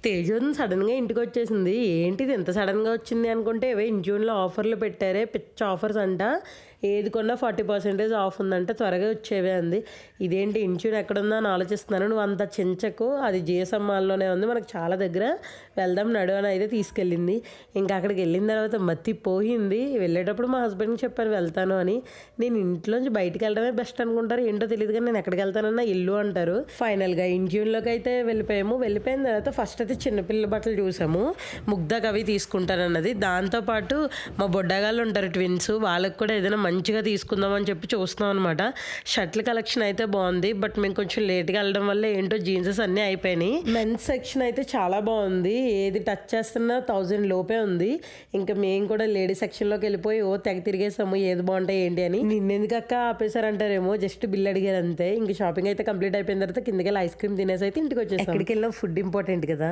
తేజోన్ సడన్‌గా ఇంటికొచ్చేసింది. ఏంటిది ఇంత సడన్‌గా వచ్చింది అనుకుంటే, ఏవో ఇన్‌ట్యూన్‌లో ఆఫర్‌లు పెట్టారే, పిచ్చ ఆఫర్స్ అంట. ఏది కొన్నా 40% ఆఫ్ ఉందంట. త్వరగా వచ్చేవే అంది. ఇదేంటి ఇన్‌ట్యూన్ ఎక్కడుందా అని ఆలోచిస్తున్నాను. నువ్వు అంత చించకు, అది జీఎస్ఎం మాల్‌లోనే ఉంది. మనకు చాలా దగ్గర వెళ్దాం నడు అని అయితే తీసుకెళ్ళింది. ఇంకా అక్కడికి వెళ్ళిన తర్వాత మతిపోయింది. వెళ్ళేటప్పుడు మా హస్బెండ్‌కి చెప్పాను వెళ్తాను అని. నేను ఇంట్లోంచి బయటికి వెళ్ళడమే బెస్ట్ అనుకుంటారు. ఏంటో తెలీదు కానీ నేను ఎక్కడికి వెళ్తానన్నా ఇల్లు అంటారు. ఫైనల్‌గా ఇన్‌ట్యూన్‌లోకి అయితే వెళ్ళిపోయాము. వెళ్ళిపోయిన తర్వాత ఫస్ట్ అయితే చిన్నపిల్లల బట్టలు చూసాము. ముగ్ధకి అవి తీసుకుంటానన్నది. దాంతోపాటు మా బొడ్డగాళ్ళు ఉంటారు ట్విన్స్. వాళ్ళకి కూడా ఏదైనా మంచిగా తీసుకుందాం అని చెప్పి చూస్తున్నాం అనమాట. షర్ట్ల కలెక్షన్ అయితే బాగుంది. బట్ మేము కొంచెం లేట్‌గా వెళ్ళడం వల్ల ఏంటో జీన్సెస్ అన్నీ అయిపోయినాయి. మెన్స్ సెక్షన్ అయితే చాలా బాగుంది. ఏది టచ్ చేస్తున్నా 1000 లోపే ఉంది. ఇంకా మేము కూడా లేడీ సెక్షన్‌లోకి వెళ్ళిపోయి తెగ తిరిగేసాము. ఏది బాగుంటాయి ఏంటి అని. నిన్నెందుకు అక్క ఆపేశారంటారేమో, జస్ట్ బిల్ అడిగారు అంతే. ఇంక షాపింగ్ అయితే కంప్లీట్ అయిపోయిన తర్వాత కిందకి వెళ్ళి ఐస్ క్రీమ్ తినేసి అయితే ఇంటికి వచ్చేసాం. ఎక్కడికి వెళ్ళినా ఫుడ్ ఇంపార్టెంట్ కదా.